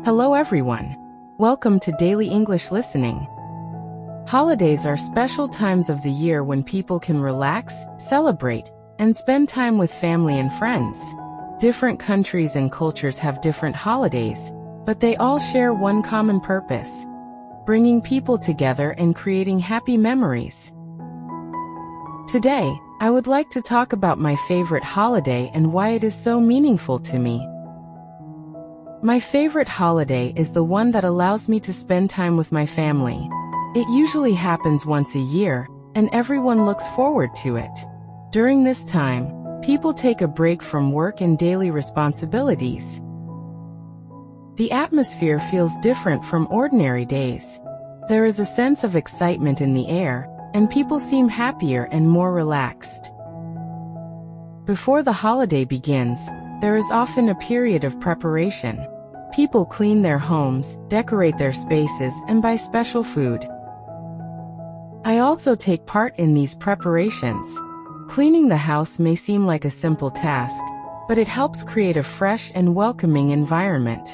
Hello everyone. Welcome to Daily English Listening. Holidays are special times of the year when people can relax, celebrate, and spend time with family and friends. Different countries and cultures have different holidays, but they all share one common purpose: bringing people together and creating happy memories. Today, I would like to talk about my favorite holiday and why it is so meaningful to me. My favorite holiday is the one that allows me to spend time with my family. It usually happens once a year, and everyone looks forward to it. During this time, people take a break from work and daily responsibilities. The atmosphere feels different from ordinary days. There is a sense of excitement in the air, and people seem happier and more relaxed. Before the holiday begins, there is often a period of preparation. People clean their homes, decorate their spaces, and buy special food. I also take part in these preparations. Cleaning the house may seem like a simple task, but it helps create a fresh and welcoming environment.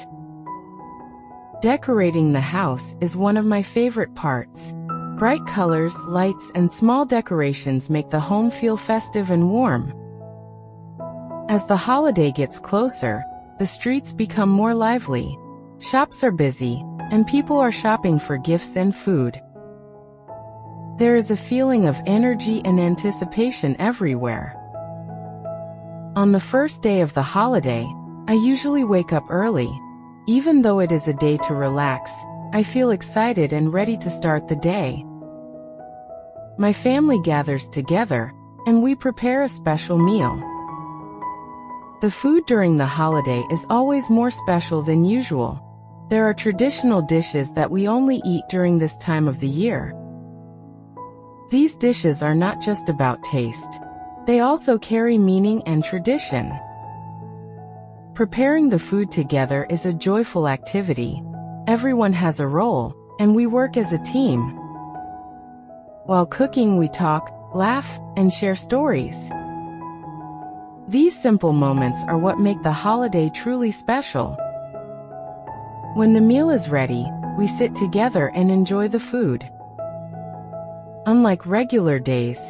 Decorating the house is one of my favorite parts. Bright colors, lights, and small decorations make the home feel festive and warm. As the holiday gets closer, the streets become more lively. Shops are busy, and people are shopping for gifts and food. There is a feeling of energy and anticipation everywhere. On the first day of the holiday, I usually wake up early. Even though it is a day to relax, I feel excited and ready to start the day. My family gathers together, and we prepare a special meal. The food during the holiday is always more special than usual. There are traditional dishes that we only eat during this time of the year. These dishes are not just about taste. They also carry meaning and tradition. Preparing the food together is a joyful activity. Everyone has a role, and we work as a team. While cooking, we talk, laugh, and share stories. These simple moments are what make the holiday truly special. When the meal is ready, we sit together and enjoy the food. Unlike regular days,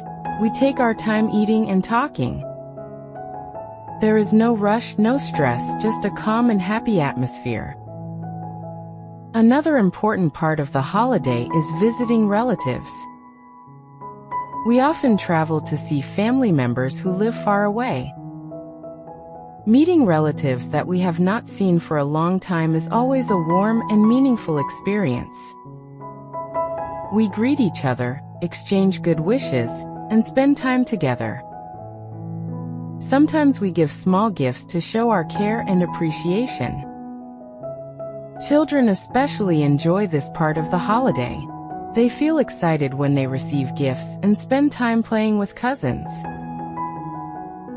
we take our time eating and talking. There is no rush, no stress, just a calm and happy atmosphere. Another important part of the holiday is visiting relatives. We often travel to see family members who live far away. Meeting relatives that we have not seen for a long time is always a warm and meaningful experience. We greet each other, exchange good wishes, and spend time together. Sometimes we give small gifts to show our care and appreciation. Children especially enjoy this part of the holiday. They feel excited when they receive gifts and spend time playing with cousins.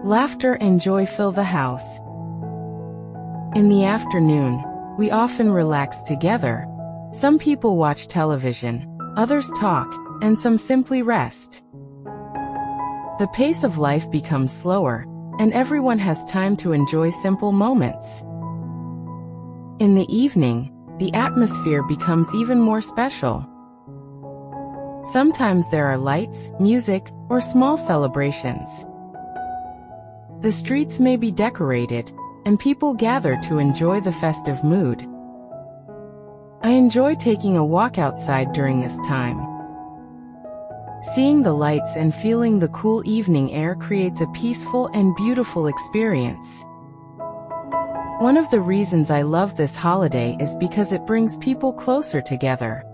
Laughter and joy fill the house. In the afternoon, we often relax together. Some people watch television, others talk, and some simply rest. The pace of life becomes slower, and everyone has time to enjoy simple moments. In the evening, the atmosphere becomes even more special. Sometimes there are lights, music, or small celebrations. The streets may be decorated, and people gather to enjoy the festive mood. I enjoy taking a walk outside during this time. Seeing the lights and feeling the cool evening air creates a peaceful and beautiful experience. One of the reasons I love this holiday is because it brings people closer together.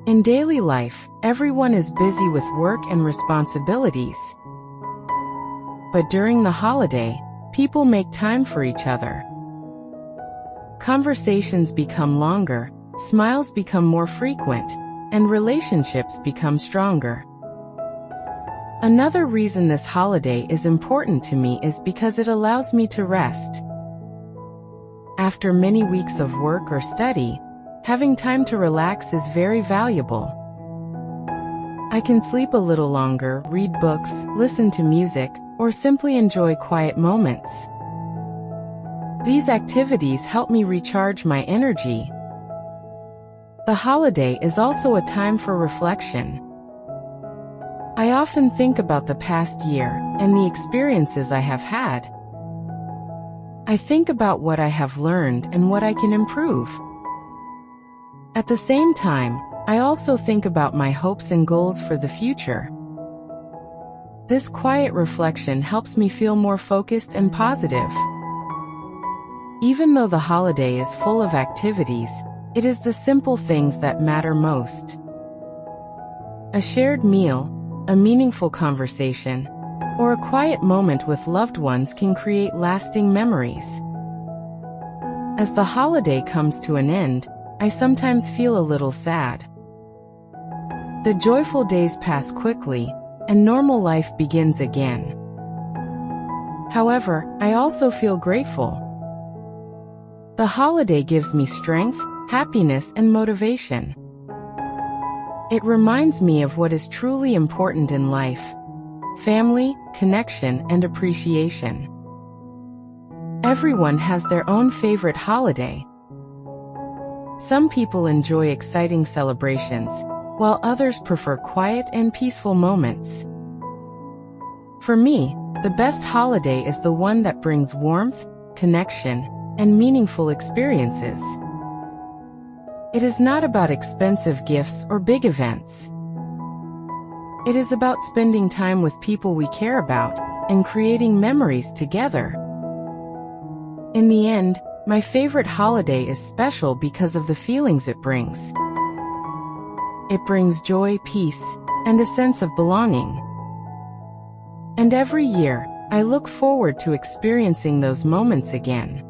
In daily life, everyone is busy with work and responsibilities. But during the holiday, people make time for each other. Conversations become longer, smiles become more frequent, and relationships become stronger. Another reason this holiday is important to me is because it allows me to rest. After many weeks of work or study, having time to relax is very valuable. I can sleep a little longer, read books, listen to music, or simply enjoy quiet moments. These activities help me recharge my energy. The holiday is also a time for reflection. I often think about the past year and the experiences I have had. I think about what I have learned and what I can improve. At the same time, I also think about my hopes and goals for the future. This quiet reflection helps me feel more focused and positive. Even though the holiday is full of activities, it is the simple things that matter most. A shared meal, a meaningful conversation, or a quiet moment with loved ones can create lasting memories. As the holiday comes to an end, I sometimes feel a little sad. The joyful days pass quickly, and normal life begins again. However, I also feel grateful. The holiday gives me strength, happiness, and motivation. It reminds me of what is truly important in life: family, connection, and appreciation. Everyone has their own favorite holiday. Some people enjoy exciting celebrations, while others prefer quiet and peaceful moments. For me, the best holiday is the one that brings warmth, connection, and meaningful experiences. It is not about expensive gifts or big events. It is about spending time with people we care about and creating memories together. In the end, my favorite holiday is special because of the feelings it brings. It brings joy, peace, and a sense of belonging. And every year, I look forward to experiencing those moments again.